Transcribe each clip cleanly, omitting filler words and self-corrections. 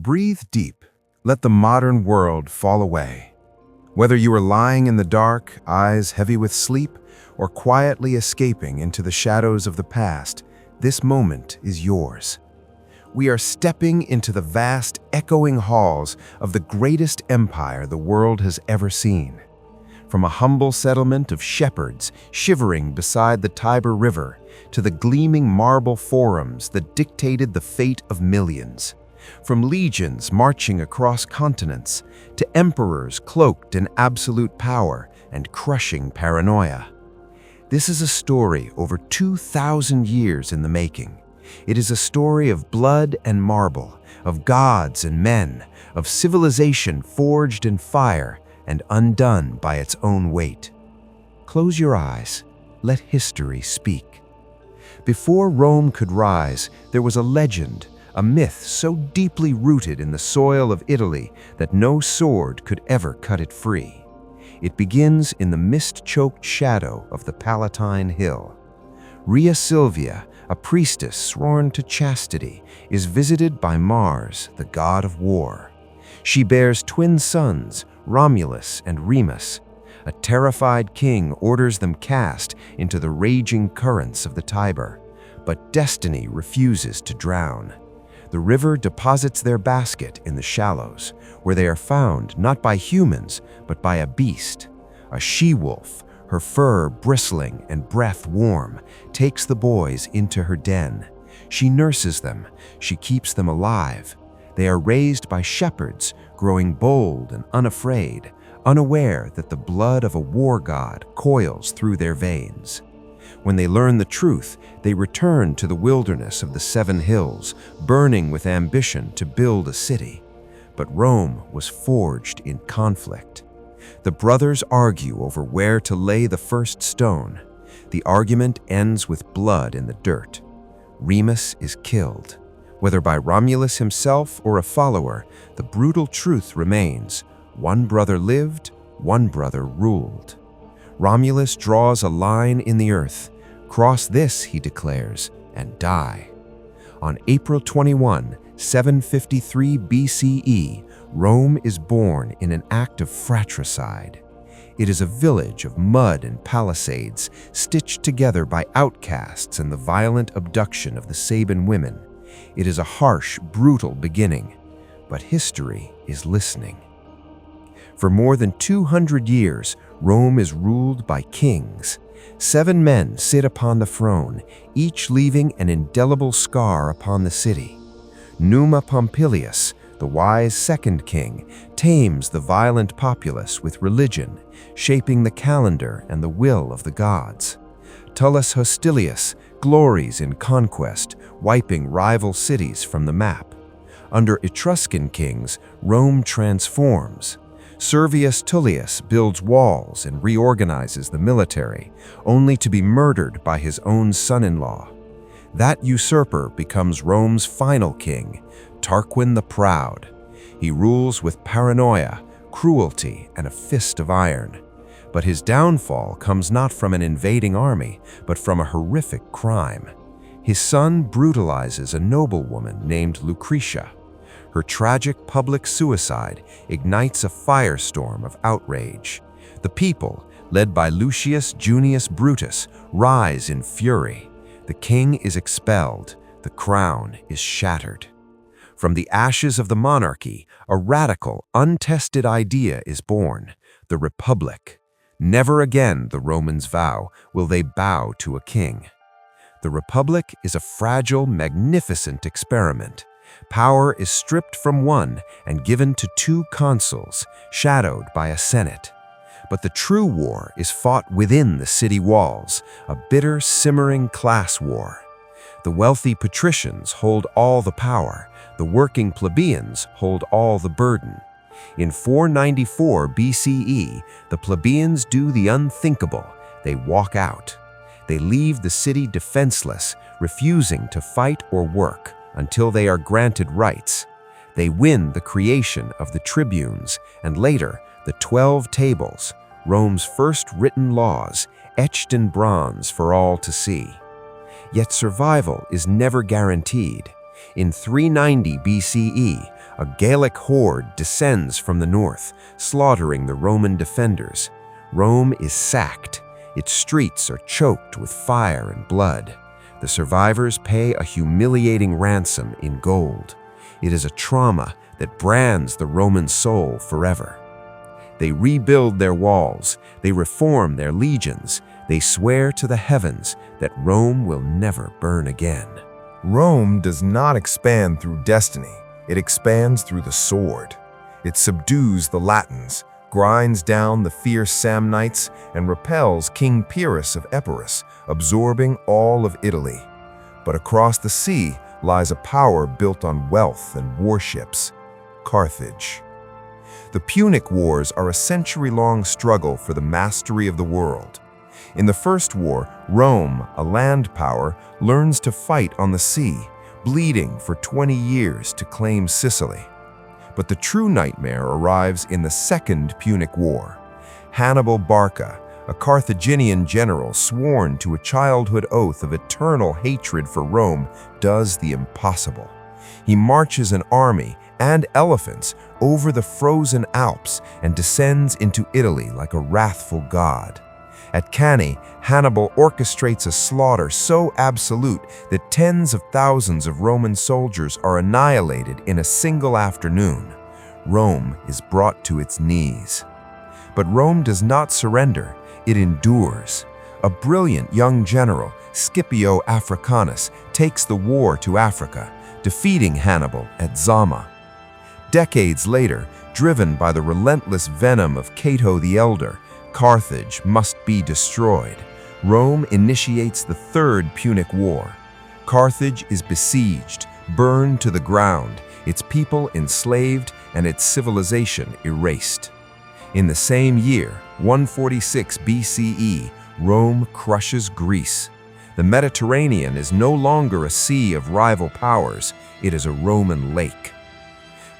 breathe deep. Let the modern world fall away. Whether you are lying in the dark, eyes heavy with sleep, or quietly escaping into the shadows of the past, this moment is yours. We are stepping into the vast, echoing halls of the greatest empire the world has ever seen. From a humble settlement of shepherds shivering beside the Tiber River to the gleaming marble forums that dictated the fate of millions. From legions marching across continents to emperors cloaked in absolute power and crushing paranoia. This is a story over 2,000 years in the making. It is a story of blood and marble, of gods and men, of civilization forged in fire and undone by its own weight. Close your eyes. Let history speak. Before Rome could rise, there was a legend, a myth so deeply rooted in the soil of Italy that no sword could ever cut it free. It begins in the mist-choked shadow of the Palatine Hill. Rhea Silvia, a priestess sworn to chastity, is visited by Mars, the god of war. She bears twin sons, Romulus and Remus. A terrified king orders them cast into the raging currents of the Tiber, but destiny refuses to drown. The river deposits their basket in the shallows, where they are found not by humans, but by a beast. A she-wolf, her fur bristling and breath warm, takes the boys into her den. She nurses them, she keeps them alive. They are raised by shepherds, growing bold and unafraid, unaware that the blood of a war god coils through their veins. When they learn the truth, they return to the wilderness of the 7 hills, burning with ambition to build a city. But Rome was forged in conflict. The brothers argue over where to lay the first stone. The argument ends with blood in the dirt. Remus is killed. Whether by Romulus himself or a follower, the brutal truth remains. One brother lived, one brother ruled. Romulus draws a line in the earth. Cross this, he declares, and die. On April 21, 753 BCE, Rome is born in an act of fratricide. It is a village of mud and palisades, stitched together by outcasts and the violent abduction of the Sabine women. It is a harsh, brutal beginning, but history is listening. For more than 200 years, Rome is ruled by kings. 7 men sit upon the throne, each leaving an indelible scar upon the city. Numa Pompilius, the wise second king, tames the violent populace with religion, shaping the calendar and the will of the gods. Tullus Hostilius glories in conquest, wiping rival cities from the map. Under Etruscan kings, Rome transforms. Servius Tullius builds walls and reorganizes the military, only to be murdered by his own son-in-law. That usurper becomes Rome's final king, Tarquin the Proud. He rules with paranoia, cruelty, and a fist of iron. But his downfall comes not from an invading army, but from a horrific crime. His son brutalizes a noblewoman named Lucretia. Her tragic public suicide ignites a firestorm of outrage. The people, led by Lucius Junius Brutus, rise in fury. The king is expelled. The crown is shattered. From the ashes of the monarchy, a radical, untested idea is born: the Republic. Never again, the Romans vow, will they bow to a king. The Republic is a fragile, magnificent experiment. Power is stripped from one and given to 2 consuls, shadowed by a senate. But the true war is fought within the city walls, a bitter, simmering class war. The wealthy patricians hold all the power, the working plebeians hold all the burden. In 494 BCE, the plebeians do the unthinkable. They walk out. They leave the city defenseless, refusing to fight or work until they are granted rights. They win the creation of the tribunes and later the 12 tables, Rome's first written laws, etched in bronze for all to see. Yet survival is never guaranteed. In 390 BCE, a Gallic horde descends from the north, slaughtering the Roman defenders. Rome is sacked. Its streets are choked with fire and blood. The survivors pay a humiliating ransom in gold. It is a trauma that brands the Roman soul forever. They rebuild their walls. They reform their legions. They swear to the heavens that Rome will never burn again. Rome does not expand through destiny. It expands through the sword. It subdues the Latins, grinds down the fierce Samnites, and repels King Pyrrhus of Epirus, absorbing all of Italy. But across the sea lies a power built on wealth and warships: Carthage. The Punic Wars are a century-long struggle for the mastery of the world. In the First War, Rome, a land power, learns to fight on the sea, bleeding for 20 years to claim Sicily. But the true nightmare arrives in the Second Punic War. Hannibal Barca, a Carthaginian general sworn to a childhood oath of eternal hatred for Rome, does the impossible. He marches an army and elephants over the frozen Alps and descends into Italy like a wrathful god. At Cannae, Hannibal orchestrates a slaughter so absolute that tens of thousands of Roman soldiers are annihilated in a single afternoon. Rome is brought to its knees. But Rome does not surrender, it endures. A brilliant young general, Scipio Africanus, takes the war to Africa, defeating Hannibal at Zama. Decades later, driven by the relentless venom of Cato the Elder, Carthage must be destroyed. Rome initiates the Third Punic War. Carthage is besieged, burned to the ground, its people enslaved, and its civilization erased. In the same year, 146 BCE, Rome crushes Greece. The Mediterranean is no longer a sea of rival powers, it is a Roman lake.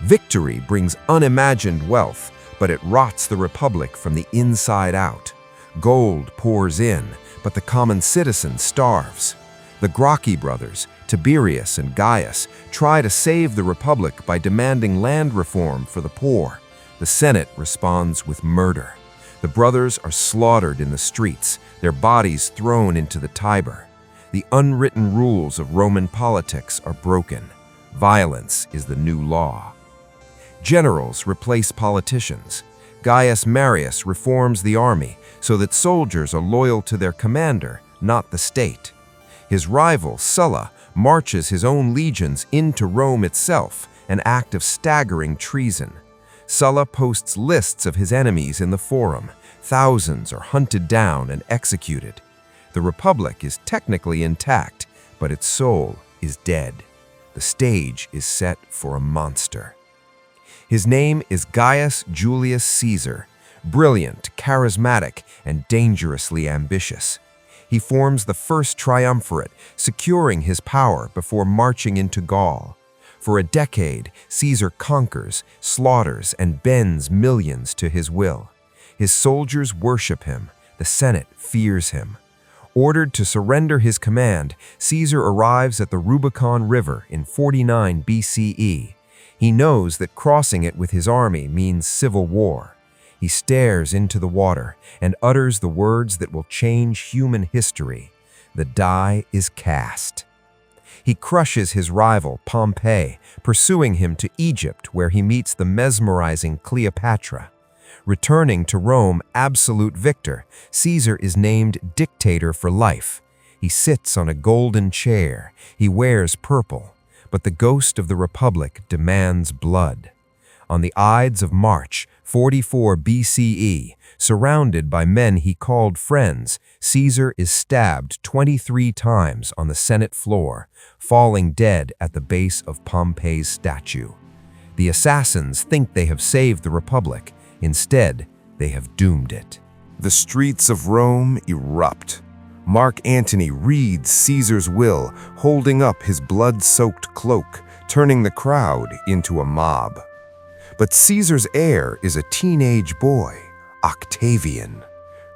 Victory brings unimagined wealth, but it rots the republic from the inside out. Gold pours in, but the common citizen starves. The Gracchi brothers, Tiberius and Gaius, try to save the republic by demanding land reform for the poor. The Senate responds with murder. The brothers are slaughtered in the streets, their bodies thrown into the Tiber. The unwritten rules of Roman politics are broken. Violence is the new law. Generals replace politicians. Gaius Marius reforms the army so that soldiers are loyal to their commander, not the state. His rival, Sulla, marches his own legions into Rome itself, an act of staggering treason. Sulla posts lists of his enemies in the Forum. Thousands are hunted down and executed. The Republic is technically intact, but its soul is dead. The stage is set for a monster. His name is Gaius Julius Caesar, brilliant, charismatic, and dangerously ambitious. He forms the first triumvirate, securing his power before marching into Gaul. For a decade, Caesar conquers, slaughters, and bends millions to his will. His soldiers worship him. The Senate fears him. Ordered to surrender his command, Caesar arrives at the Rubicon River in 49 BCE. He knows that crossing it with his army means civil war. He stares into the water and utters the words that will change human history. The die is cast. He crushes his rival, Pompey, pursuing him to Egypt, where he meets the mesmerizing Cleopatra. Returning to Rome absolute victor, Caesar is named dictator for life. He sits on a golden chair. He wears purple. But the ghost of the Republic demands blood. On the Ides of March, 44 BCE, surrounded by men he called friends, Caesar is stabbed 23 times on the Senate floor, falling dead at the base of Pompey's statue. The assassins think they have saved the Republic. Instead, they have doomed it. The streets of Rome erupt. Mark Antony reads Caesar's will, holding up his blood-soaked cloak, turning the crowd into a mob. But Caesar's heir is a teenage boy, Octavian.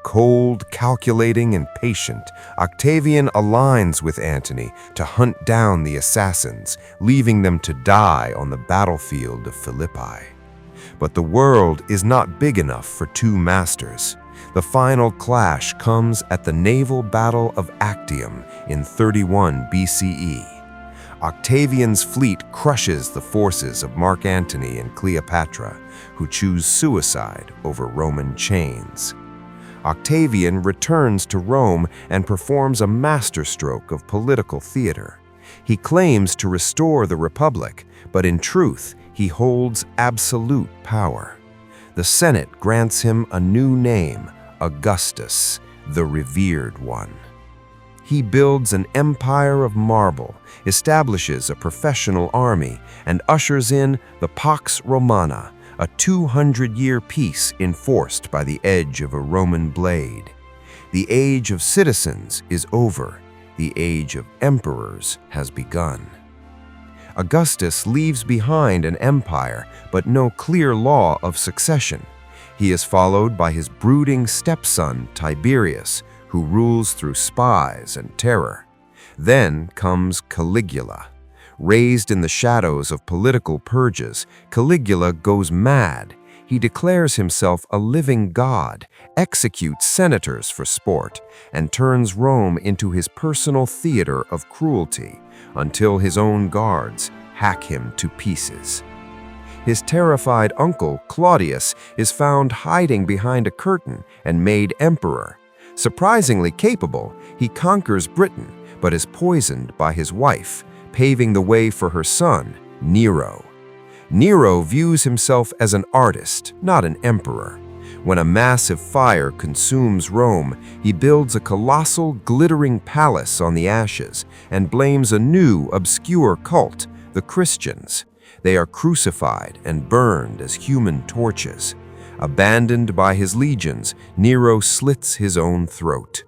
Cold, calculating, and patient, Octavian aligns with Antony to hunt down the assassins, leaving them to die on the battlefield of Philippi. But the world is not big enough for two masters. The final clash comes at the naval battle of Actium in 31 BCE. Octavian's fleet crushes the forces of Mark Antony and Cleopatra, who choose suicide over Roman chains. Octavian returns to Rome and performs a masterstroke of political theater. He claims to restore the Republic, but in truth, he holds absolute power. The Senate grants him a new name, Augustus, the revered one. He builds an empire of marble, establishes a professional army, and ushers in the Pax Romana, a 200-year peace enforced by the edge of a Roman blade. The age of citizens is over. The age of emperors has begun. Augustus leaves behind an empire, but no clear law of succession. He is followed by his brooding stepson, Tiberius, who rules through spies and terror. Then comes Caligula. Raised in the shadows of political purges, Caligula goes mad. He declares himself a living god, executes senators for sport, and turns Rome into his personal theater of cruelty, until his own guards hack him to pieces. His terrified uncle, Claudius, is found hiding behind a curtain and made emperor. Surprisingly capable, he conquers Britain, but is poisoned by his wife, paving the way for her son, Nero. Nero views himself as an artist, not an emperor. When a massive fire consumes Rome, he builds a colossal, glittering palace on the ashes and blames a new, obscure cult, the Christians. They are crucified and burned as human torches. Abandoned by his legions, Nero slits his own throat.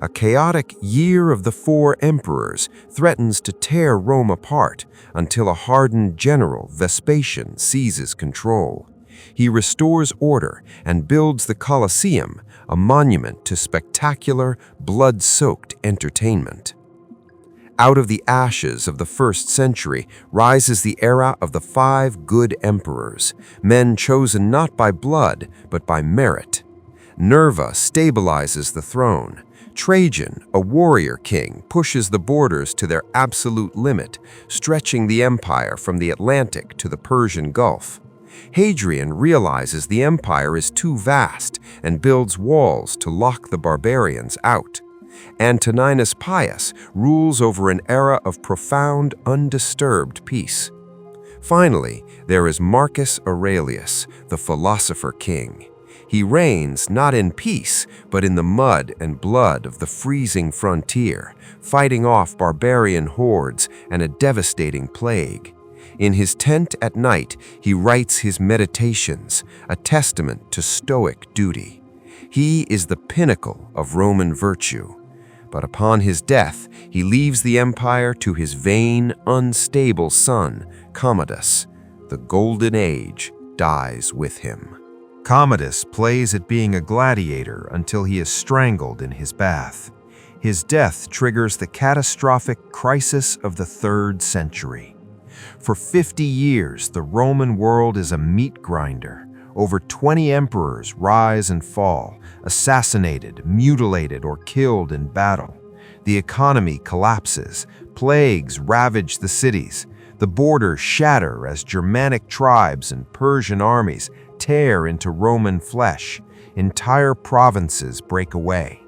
A chaotic year of the four emperors threatens to tear Rome apart until a hardened general, Vespasian, seizes control. He restores order and builds the Colosseum, a monument to spectacular, blood-soaked entertainment. Out of the ashes of the 1st century rises the era of the 5 good emperors, men chosen not by blood, but by merit. Nerva stabilizes the throne. Trajan, a warrior king, pushes the borders to their absolute limit, stretching the empire from the Atlantic to the Persian Gulf. Hadrian realizes the empire is too vast and builds walls to lock the barbarians out. Antoninus Pius rules over an era of profound, undisturbed peace. Finally, there is Marcus Aurelius, the philosopher king. He reigns not in peace, but in the mud and blood of the freezing frontier, fighting off barbarian hordes and a devastating plague. In his tent at night, he writes his Meditations, a testament to stoic duty. He is the pinnacle of Roman virtue. But upon his death, he leaves the empire to his vain, unstable son, Commodus. The Golden Age dies with him. Commodus plays at being a gladiator until he is strangled in his bath. His death triggers the catastrophic crisis of the 3rd century. For 50 years, the Roman world is a meat grinder. Over 20 emperors rise and fall, assassinated, mutilated, or killed in battle. The economy collapses, plagues ravage the cities, the borders shatter as Germanic tribes and Persian armies tear into Roman flesh. Entire provinces break away.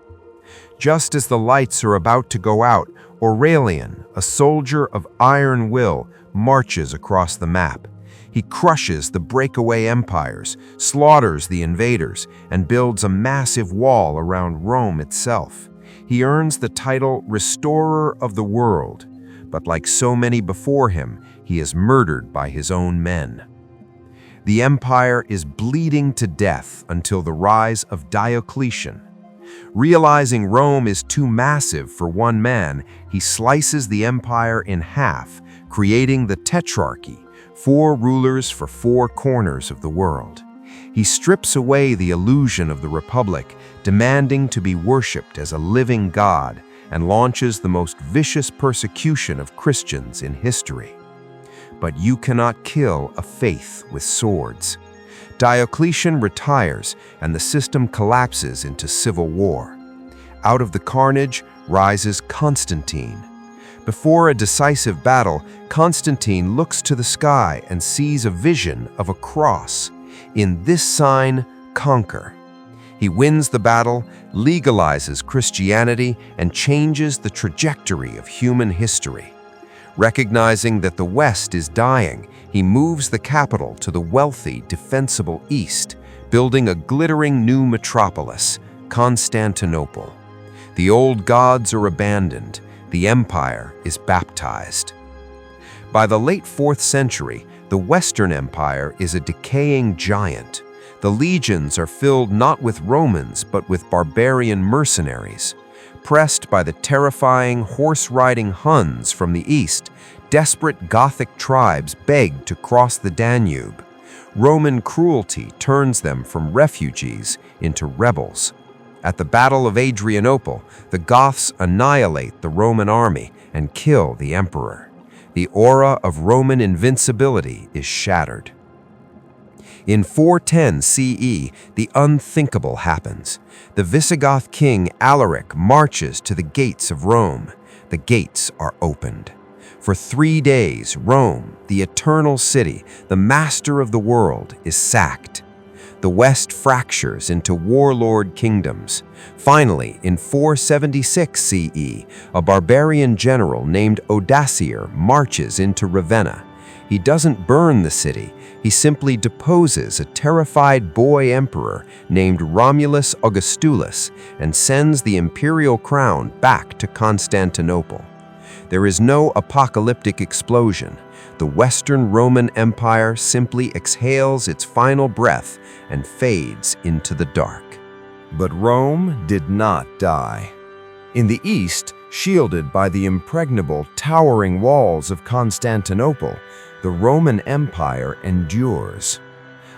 Just as the lights are about to go out, Aurelian, a soldier of iron will, marches across the map. He crushes the breakaway empires, slaughters the invaders, and builds a massive wall around Rome itself. He earns the title Restorer of the World, but like so many before him, he is murdered by his own men. The empire is bleeding to death until the rise of Diocletian. Realizing Rome is too massive for one man, he slices the empire in half, creating the Tetrarchy, 4 rulers for 4 corners of the world. He strips away the illusion of the Republic, demanding to be worshipped as a living God, and launches the most vicious persecution of Christians in history. But you cannot kill a faith with swords. Diocletian retires, and the system collapses into civil war. Out of the carnage rises Constantine. Before a decisive battle, Constantine looks to the sky and sees a vision of a cross. In this sign, conquer. He wins the battle, legalizes Christianity, and changes the trajectory of human history. Recognizing that the West is dying, he moves the capital to the wealthy, defensible East, building a glittering new metropolis, Constantinople. The old gods are abandoned. The empire is baptized. By the late 4th century, the Western Empire is a decaying giant. The legions are filled not with Romans, but with barbarian mercenaries. Pressed by the terrifying horse-riding Huns from the east, desperate Gothic tribes beg to cross the Danube. Roman cruelty turns them from refugees into rebels. At the Battle of Adrianople, the Goths annihilate the Roman army and kill the emperor. The aura of Roman invincibility is shattered. In 410 CE, the unthinkable happens. The Visigoth king Alaric marches to the gates of Rome. The gates are opened. For 3 days, Rome, the eternal city, the master of the world, is sacked. The West fractures into warlord kingdoms. Finally, in 476 CE, a barbarian general named Odoacer marches into Ravenna. He doesn't burn the city. He simply deposes a terrified boy emperor named Romulus Augustulus and sends the imperial crown back to Constantinople. There is no apocalyptic explosion. The Western Roman Empire simply exhales its final breath and fades into the dark. But Rome did not die. In the east, shielded by the impregnable, towering walls of Constantinople, the Roman Empire endures.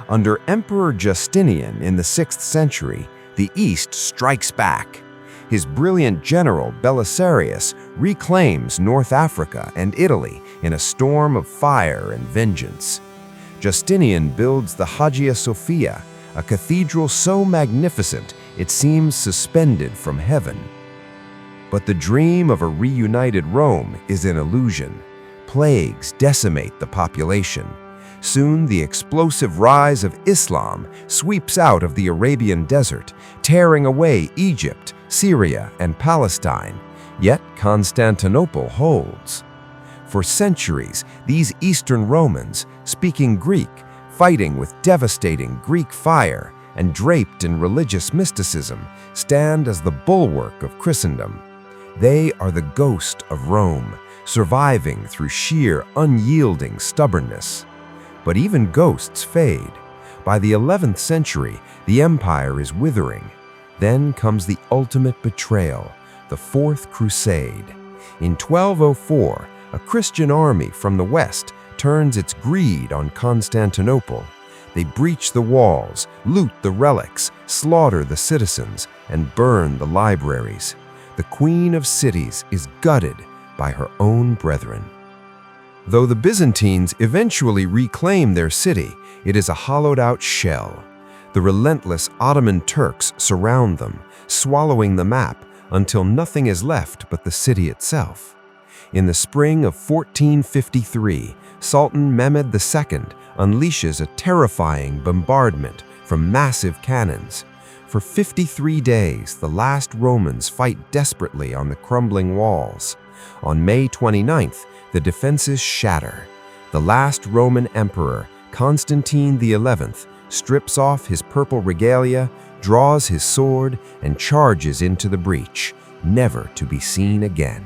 Under Emperor Justinian in the 6th century, the East strikes back. His brilliant general Belisarius reclaims North Africa and Italy in a storm of fire and vengeance. Justinian builds the Hagia Sophia, a cathedral so magnificent it seems suspended from heaven. But the dream of a reunited Rome is an illusion. Plagues decimate the population. Soon, the explosive rise of Islam sweeps out of the Arabian desert, tearing away Egypt, Syria, and Palestine. Yet Constantinople holds. For centuries, these Eastern Romans, speaking Greek, fighting with devastating Greek fire, and draped in religious mysticism, stand as the bulwark of Christendom. They are the ghost of Rome, surviving through sheer, unyielding stubbornness. But even ghosts fade. By the 11th century, the empire is withering. Then comes the ultimate betrayal, the Fourth Crusade. In 1204, a Christian army from the west turns its greed on Constantinople. They breach the walls, loot the relics, slaughter the citizens, and burn the libraries. The Queen of Cities is gutted by her own brethren. Though the Byzantines eventually reclaim their city, it is a hollowed-out shell. The relentless Ottoman Turks surround them, swallowing the map until nothing is left but the city itself. In the spring of 1453, Sultan Mehmed II unleashes a terrifying bombardment from massive cannons. For 53 days, the last Romans fight desperately on the crumbling walls. On May 29th, the defenses shatter. The last Roman emperor, Constantine XI, strips off his purple regalia, draws his sword, and charges into the breach, never to be seen again.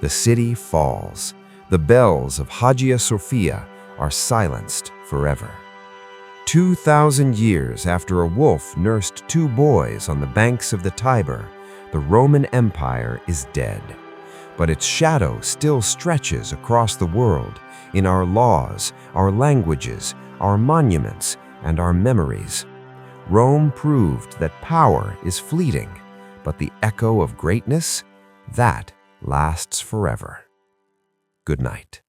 The city falls. The bells of Hagia Sophia are silenced forever. 2,000 years after a wolf nursed 2 boys on the banks of the Tiber, the Roman Empire is dead. But its shadow still stretches across the world, in our laws, our languages, our monuments, and our memories. Rome proved that power is fleeting, but the echo of greatness, that lasts forever. Good night.